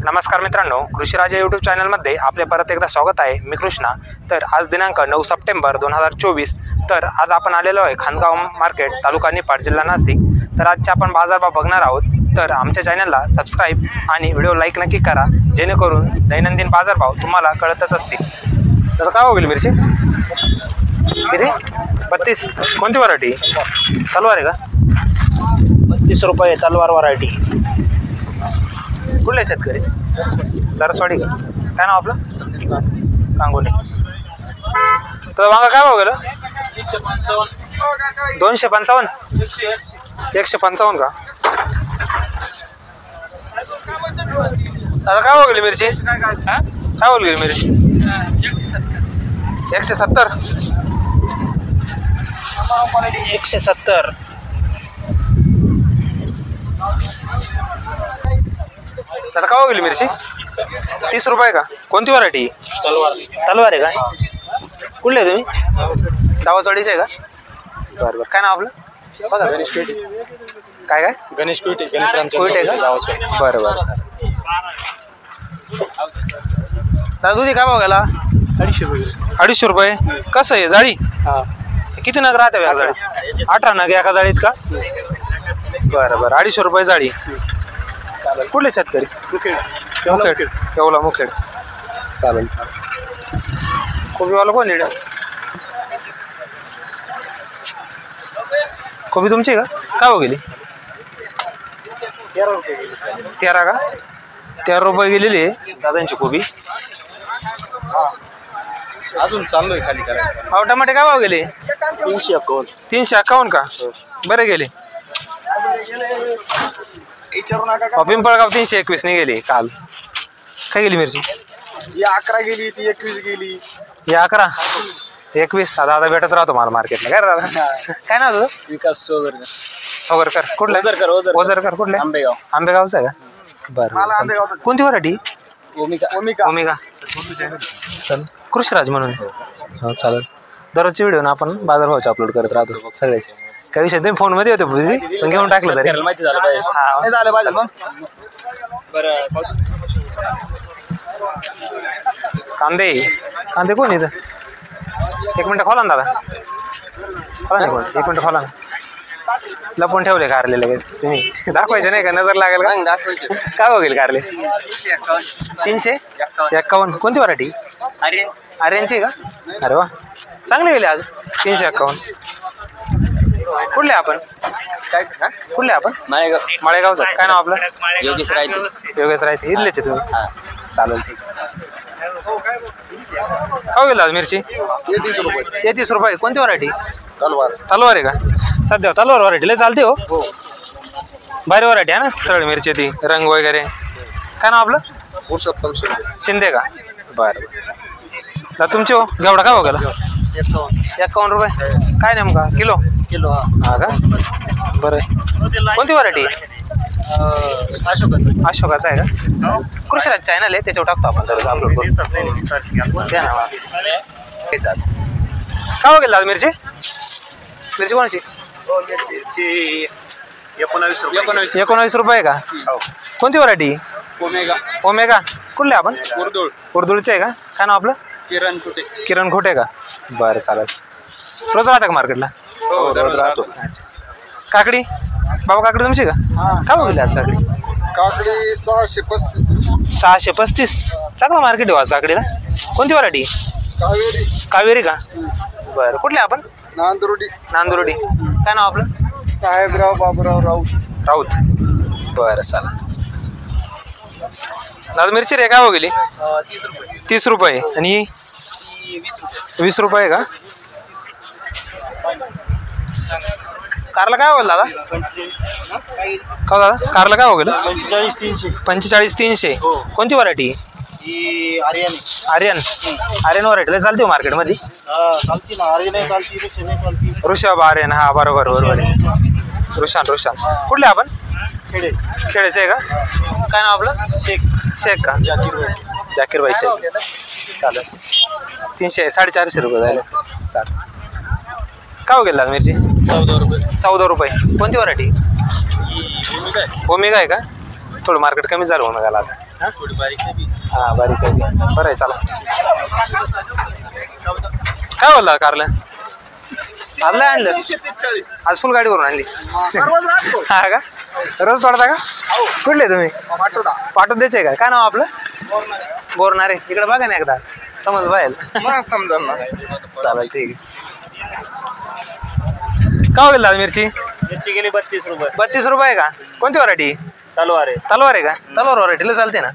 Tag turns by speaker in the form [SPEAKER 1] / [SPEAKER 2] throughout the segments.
[SPEAKER 1] नमस्कार मित्रांनो, कृषीराजा यूट्यूब चॅनलमध्ये आपले परत एकदा स्वागत आहे। मी कृष्णा। तर आज दिनांक 9 सप्टेंबर 2024। तर आज आपण आलेलो आहे खानगाव मार्केट, तालुका निफाड, जिल्हा नाशिक। तर आजचे आपण बाजारभाव बघणार आहोत। तर आमच्या चॅनलला सबस्क्राईब आणि व्हिडिओ लाईक नक्की करा, जेणेकरून दैनंदिन बाजारभाव तुम्हाला कळतच असतील। तर काय होईल मिरची किती? 32। कोणती व्हरायटी? तलवार आहे का?
[SPEAKER 2] 32 रुपये तलवार व्हरायटी।
[SPEAKER 1] कुठले शेतकरी? दरसवाडी का? काय नाव आपलं? कांगोली। तर वांगा काय भाव गेलं? 255। 155 का? आता काय भाव गेली मिरची? काय भाव गेली मिरची? 170।
[SPEAKER 2] 170।
[SPEAKER 1] आता काय गेली मिरची? 30 रुपये का? कोणती व्हरायटी? तलवार आहे का? कुठले आहे तुम्ही? दावाचवाडीचे आहे का? बरं बरं। काय नाव आपलं?
[SPEAKER 2] गणेश पेटे।
[SPEAKER 1] काय काय?
[SPEAKER 2] गणेश पेटे, गणेश रामचंद्र
[SPEAKER 1] पेटे का? बरं बरं। दादा दुधी काय भाव गेला?
[SPEAKER 2] 250 रुपये।
[SPEAKER 1] 250 रुपये। कसं आहे जाळी?
[SPEAKER 2] हा,
[SPEAKER 1] किती नग राहते एका जाळीत? 18 नग एका जाळीत का? बरं बरं। 250 रुपये जाळी। कुठले शेतकरी? मुखेड। केवला मुखेड। चालेल चालेल। कोबीवाला कोण आहे? कोबी तुमची का? काय हो गेली?
[SPEAKER 2] 13 रुपये।
[SPEAKER 1] 13 का? 13 रुपये गेलेली आहे दादांची कोबी।
[SPEAKER 2] अजून चाललोय खाली करायचं।
[SPEAKER 1] भाव टमाटे काय भाव गेले?
[SPEAKER 2] 351।
[SPEAKER 1] 351 का? बरे गेले। पिंपळगाव 321 ने गेली काल। काय गेली मिरची?
[SPEAKER 2] ही 11 गेली, ती 21 गेली।
[SPEAKER 1] ही 11, 21। दादा भेटत राहतो मला मार्केटला। काय रे दादा? काय नाव तुझं?
[SPEAKER 2] विकास सोगरकर।
[SPEAKER 1] सोगरकर। कुठलं? ओझरकर। कुठले?
[SPEAKER 2] आंबेगाव।
[SPEAKER 1] आंबेगावचं आहे का? बरं। कोणती व्हरायटी? ओमिका। चल, कृषीराज म्हणून। हो चालेल। दररोजचे व्हिडिओ ना आपण बाजारभावाचे अपलोड करत राहतो सगळ्याचे। काही विषय तुम्ही फोन मध्ये होते बिझी, पण घेऊन टाकलं तरी
[SPEAKER 2] माहिती झालं पाहिजे।
[SPEAKER 1] नाही
[SPEAKER 2] झालं पाहिजे मग। बरं।
[SPEAKER 1] कांदे कोण इथं? 1 मिनिट खोला ना दादा। खोला ना कोण? 1 मिनिट खोला ना। लपून ठेवले कारले लगेच तुम्ही? दाखवायचे नाही का? नजर लागेल का? काय बघेल कारले? 351। कोणती व्हरायटी? आर्यनची का? अरे वा, चांगले गेले आज। 351। कुठले आपण? कुठले आपण? माळेगावचं। काय नाव आपलं?
[SPEAKER 2] योगेश
[SPEAKER 1] रायते। इथलेच आहे तुम्ही? चालेल ठीक आहे। काय गेलं आज मिरची?
[SPEAKER 2] 33 रुपये।
[SPEAKER 1] 33 रुपये। कोणती व्हरायटी?
[SPEAKER 2] तलवार
[SPEAKER 1] आहे का? सध्या तलवार व्हरायटी लय चालते हो। भारी व्हरायटी आहे ना, सरळ मिरची ती, रंग वगैरे। काय नाव आपलं?
[SPEAKER 2] पुरुषोत्तम
[SPEAKER 1] शिंदे का? बरं तर तुमचे हो घेवडा काय बघायला? 51 रुपये। काय नेमका? किलो? हा का? बरं। कोणती व्हरायटी? अशोकाचा आहे का? कृषीराज चॅनल आहे, त्याच्यावर टाकतो आपण दररोज अपलोड करू। काय बघेल आज मिरची? मिरची कोणाची? 19 रुपये का? कोणती व्हरायटी? ओमेगा। कुठले आपण? उर्दुळचे आहे का? काय नाव आपलं? किरण खोटे का? बरं चालेल। रोज राहता का मार्केटला?
[SPEAKER 2] रोज राहतो।
[SPEAKER 1] अच्छा। काकडी बाबा, काकडी तुमची का? काय बघितली आज काकडी?
[SPEAKER 2] काकडी 635।
[SPEAKER 1] 635। चांगला मार्केट आहे आज काकडीला। कोणती व्हरायटी? कावेरी का? बरं। कुठले आपण? नांदुर्डी। काय नाव आपलं?
[SPEAKER 2] साहेबराव बाबूराव
[SPEAKER 1] राऊत। बरं चालेल। दादा मिरची रे काय बघितली? 30 रुपये। आणि 20 रुपये का? कारला काय बघितलं दादा? का दादा कारला काय बघितलं? 45 300। कोणती व्हरायटी? आर्यन व्हरायटीला चालते हो मार्केटमध्ये? ऋषभ आर्यन। हा बरोबर। रुशान। कुठले आपण? खेड्याचे आहे का? काय नाव आपलं? शेख का? जाकीर भाई शेख। चालेल। 300 450 रुपये झाले। चालेल। काय हो गेला मिरची? 14 रुपये। 14 रुपये। कोणती व्हरायटी? ओमेगा आहे का? थोडं मार्केट कमी झालं होऊन गेला आता.
[SPEAKER 3] थोडी बारीक नाही.
[SPEAKER 1] हा बारीक आहे. बरं आहे चला. काय बोलला कारलं आपलं आणलं आज फुल गाडी करून आणली. हा का रोज सोडता का? कुठले तुम्ही पाठवून द्यायचे का? काय नाव आपलं? बोरणारे. इकडे बघा ना एकदा समज बाहेर
[SPEAKER 2] समजा ना.
[SPEAKER 1] चालेल ठीक आहे. काय गेला मिरची?
[SPEAKER 3] मिरची गेली 32 रुपये.
[SPEAKER 1] 32 रुपये का? कोणती व्हरायटी?
[SPEAKER 3] तलवार आहे.
[SPEAKER 1] तलवार आहे का? तलवार व्हरायटीला चालते ना.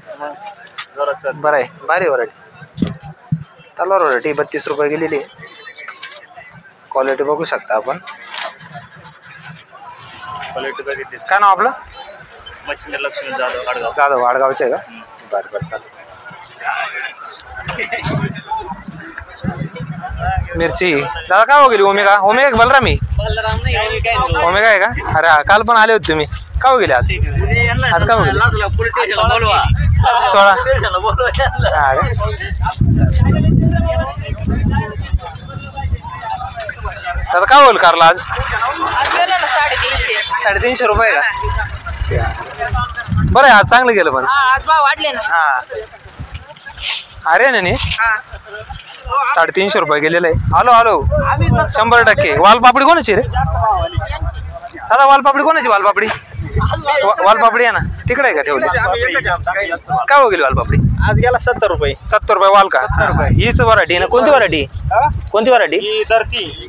[SPEAKER 3] जोरात
[SPEAKER 1] बरं आहे भारी व्हरायटी. तलवार व्हरायटी 32 रुपये गेलेली आहे. क्वालिटी बघू शकता आपण.
[SPEAKER 3] क्वालिटी बघितली.
[SPEAKER 1] काय नाव आपलं?
[SPEAKER 3] मच्छिंद्र लक्ष्मी जाधव आडगाव.
[SPEAKER 1] जाधव आडगावचे आहे का? बरं बरं चालेल. मिरची दादा काय हो गेली? ओमेगा ओमेगा बलरामी ओमेगा आहे का? अरे हा, काल पण आले होते तुम्ही. काय हो गेले आज? आज काय हो गेले? 16 हा का? दादा काय होईल कारला आज? 350 रुपये का? बरं आहे आज चांगलं गेलं पण.
[SPEAKER 4] आज भाव वाढले ना.
[SPEAKER 1] हा अरे नाही 350 रुपये गेलेलं आहे. Hello hello 100%. वालपापडी कोणाची रे दादा? वालपापडी कोणाची? वालपापडी वालपापडी आहे ना तिकडे आहे का ठेवली? काय हो गेली वालपापडी?
[SPEAKER 3] आज गेला 70 रुपये.
[SPEAKER 1] 70 रुपये वाल का? हीच व्हरायटी ना? कोणती व्हरायटी? कोणती व्हरायटी?
[SPEAKER 3] ही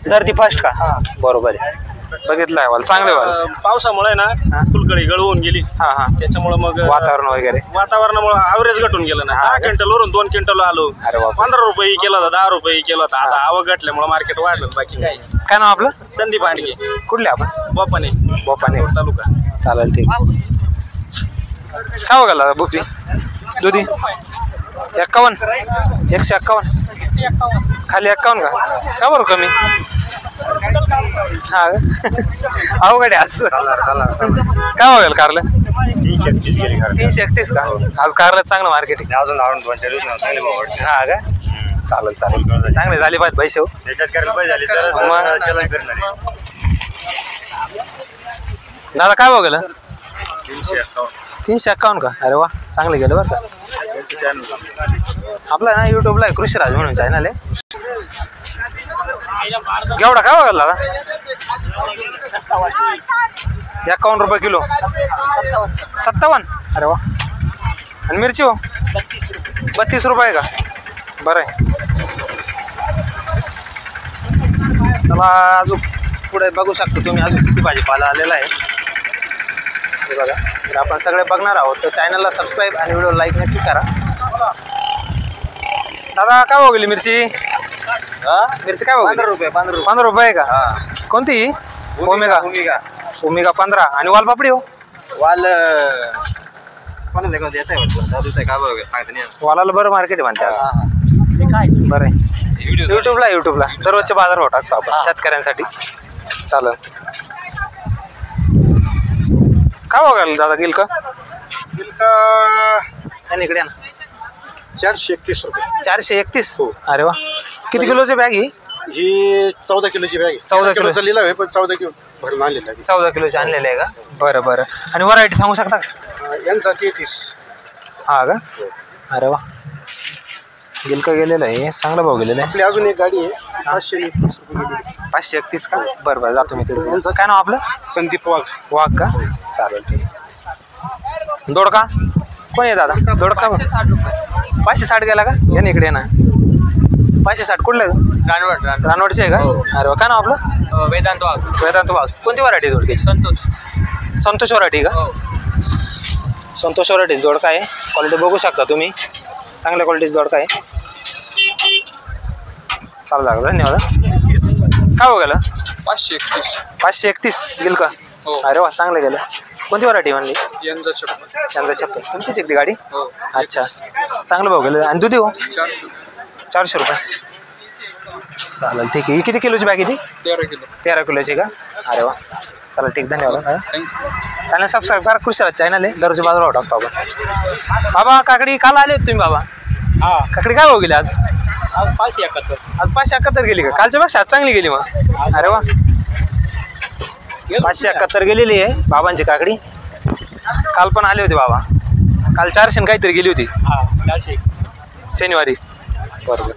[SPEAKER 1] धरती फर्स्ट का? बरोबर आहे. बघितलं आहे वाल चांगले वाल.
[SPEAKER 3] पावसामुळे ना फुलकळी गळून गेली.
[SPEAKER 1] हा हा
[SPEAKER 3] त्याच्यामुळे मग
[SPEAKER 1] वातावरण वगैरे
[SPEAKER 3] वातावरणामुळे ॲव्हरेज घटून गेलं ना. 10 क्विंटल वरून 2 क्विंटल आलो.
[SPEAKER 1] अरे बाप.
[SPEAKER 3] 15 रुपये केलं होतं, 10 रुपये केलं होतं. आता आवक घटल्यामुळे मार्केट वाढलं. बाकी काय.
[SPEAKER 1] काय नाव आपलं?
[SPEAKER 3] संदीप आंडगे.
[SPEAKER 1] कुठले आपण?
[SPEAKER 3] बोपाने
[SPEAKER 1] बोपाने
[SPEAKER 3] तालुका.
[SPEAKER 1] चालेल ठीक. काय हो गेला बुपी दुधी? 51 151 खाली 51 का? का बरं कमी? हा अवघड आहे आज. काय होईल कारलं? 331 का? आज कारलं चांगलं मार्केट आहे. हा का? चालेल चालेल चांगले झाले पाहिजे पैसे हो. दादा काय बघ गेलं? 351 का? अरे वा चांगले गेलं बरं का. आपला ना युट्यूबला आहे कृषीराज म्हणून चॅनल आहे. केवढा काय बघायला दादा? 51 रुपये किलो. 57. अरे वा. आणि मिरची हो? 32 रुपये का? बरं आहे. चला अजून पुढे बघू शकतो तुम्ही अजून किती भाजीपाला आलेला आहे बघा. तर आपण सगळे बघणार आहोत तर चॅनलला सबस्क्राईब आणि व्हिडिओ लाईक नक्की करा. दादा काय बघली मिरची? मिरची काय बघली? 15 रुपये का? कोणती? ओमेगा. ओमेगा 15. आणि वालपापडी हो?
[SPEAKER 3] वाल
[SPEAKER 1] वालाला बरं मार्केट आहे म्हणते आज. बरं आहे. युट्यूबला दररोजचे बाजार भाव टाकतो आपण शेतकऱ्यांसाठी. चालेल. काय बघायला दादा गिलका? इकडे या ना.
[SPEAKER 2] 431 रुपये.
[SPEAKER 1] 431. अरे वा. किती किलोची बॅग ही?
[SPEAKER 2] ही 14 किलोची बॅग आहे.
[SPEAKER 1] 14 किलोचा
[SPEAKER 2] लिहिला आहे पण 14 किलो भरून आणलेला आहे.
[SPEAKER 1] 14 किलोची आणलेली आहे का? बरं बरं. आणि व्हरायटी सांगू शकता का?
[SPEAKER 2] यांचा 33.
[SPEAKER 1] हा का? अरे वा. गिलका गेलेला आहे चांगला भाव गेलेला आहे.
[SPEAKER 2] आपली अजून एक गाडी आहे 531 रुपये.
[SPEAKER 1] 531 का? बरं बरं जातो मी तिकडे. काय नाव आपलं?
[SPEAKER 2] संदीप वाघ.
[SPEAKER 1] वाघ का? चालेल ठीक. दोडका कोण आहे दादा? दोडका 560 गेला का? या ना इकडे ना. 560 कुठलं? रानवडचे आहे का? अरे वा. काय नाव आपलं?
[SPEAKER 3] वेदांत वाघ.
[SPEAKER 1] वेदांत वाघ. कोणती व्हरायटी दोडक्याची? संतोष व्हरायटी का? संतोष व्हरायटी दोडका आहे. क्वालिटी बघू शकता तुम्ही. चांगल्या क्वालिटीची दोडका आहे. चालेल दादा धन्यवाद. काय हो गेलं?
[SPEAKER 2] 531.
[SPEAKER 1] 531 गिलका. अरे वा चांगलं गेलं. कोणती व्हरायटी म्हणली?
[SPEAKER 2] यांचा 56.
[SPEAKER 1] त्यांचा 56. तुमचीच एकटी गाडी?
[SPEAKER 2] हो.
[SPEAKER 1] अच्छा चांगलं भाव गेलं. आणि दुधी हो?
[SPEAKER 2] 400
[SPEAKER 1] रुपये. चालेल ठीक आहे. ही किती किलोची बॅग आहे ती?
[SPEAKER 2] 13 किलो.
[SPEAKER 1] 13 किलोची का? अरे वा चालेल ठीक. धन्यवाद दादा. चॅनल सबस्क्राईब करा. कृषीराज चॅनल आहे. दररोजचे बाजार भाव टाकतो आपण. बाबा काकडी काल आले होते तुम्ही बाबा?
[SPEAKER 3] हा.
[SPEAKER 1] काकडी काय भाव गेली आज?
[SPEAKER 3] आज 571.
[SPEAKER 1] आज 571 गेली का? कालच्या पेक्षा आज चांगली गेली मग. अरे वा. 571 गेलेली आहे बाबांची काकडी. काल पण आले होते बाबा. काल 400 काहीतरी गेली होती शनिवारी. बरोबर.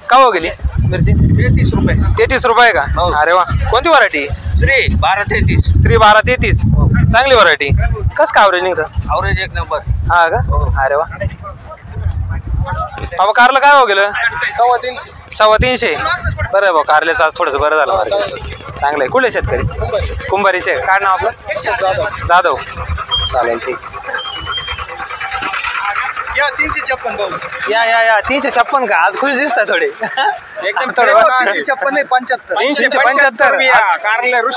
[SPEAKER 1] का हो गेली मिरची?
[SPEAKER 2] 33 रुपये.
[SPEAKER 1] 33 रुपये का? अरे वा. कोणती व्हरायटी?
[SPEAKER 2] श्री 1233.
[SPEAKER 1] श्री 1233. चांगली व्हरायटी. कसं का ॲव्हरेज निघतं?
[SPEAKER 2] ॲव्हरेज एक नंबर.
[SPEAKER 1] हा का? अरे वा. बाबा कारला काय हो गेलं? 350. बरं आहे भाऊ, कारल्याचं आज थोडंसं बरं झालं मार्केट. चांगलं आहे. कुठले शेतकरी? कुंभारीचे. काय नाव आपलं? जाधव. चालेल ठीक.
[SPEAKER 2] या 356 भाऊ.
[SPEAKER 1] या 356 का? आज खुश दिसतात थोडे.
[SPEAKER 3] एकदम
[SPEAKER 2] 356 नाही 75.
[SPEAKER 1] 375.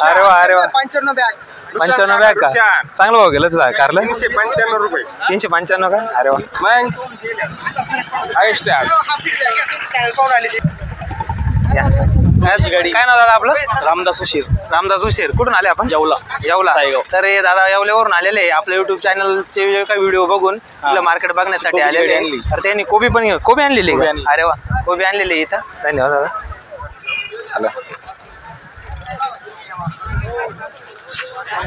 [SPEAKER 1] अरे वा अरे वा.
[SPEAKER 2] 95 बॅग.
[SPEAKER 1] 95 बॅग का? चांगलं भाऊ गेलं कारलं.
[SPEAKER 3] 395 रुपये.
[SPEAKER 1] 395 का? अरे वा.
[SPEAKER 3] मग हायस्ट
[SPEAKER 1] काय नाव दादा आपलं?
[SPEAKER 3] रामदास उशीर.
[SPEAKER 1] रामदास उशीर. कुठून आले आपण?
[SPEAKER 3] येवला.
[SPEAKER 1] सायगाव. तर हे दादा येवल्यावरून आलेले आहे. आपल्या युट्यूब चॅनलचे काही व्हिडिओ बघून आपलं मार्केट बघण्यासाठी
[SPEAKER 3] कोबी
[SPEAKER 1] आलेले
[SPEAKER 3] आणली.
[SPEAKER 1] आहे. तर त्यांनी कोबी आणलेली
[SPEAKER 3] कोबी
[SPEAKER 1] का?
[SPEAKER 3] आणली.
[SPEAKER 1] अरे वा. कोबी आणलेली इथं. धन्यवाद दादा. चला.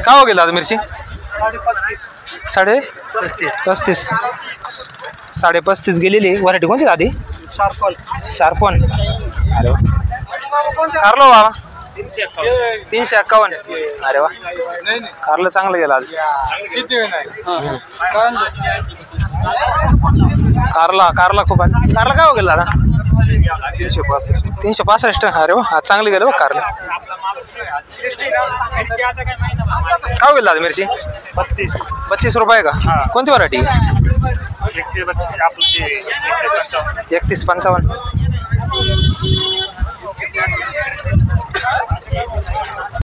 [SPEAKER 1] का हो गेला दादा मिरची? 35. 35 गेलेली. व्हरायटी कोणती दादी? शार्पन. अरे वा. कारलो बाबा 351. अरे वा. कारलं चांगलं गेलं आज. कारला खूप आहे. कारला काय हो गेलं दादा? 365. अरे वा. आज चांगली गेलं बघ कारलं. काय गेलं दादा मिरची? 32 रुपये का? कोणती व्हरायटी? 3155.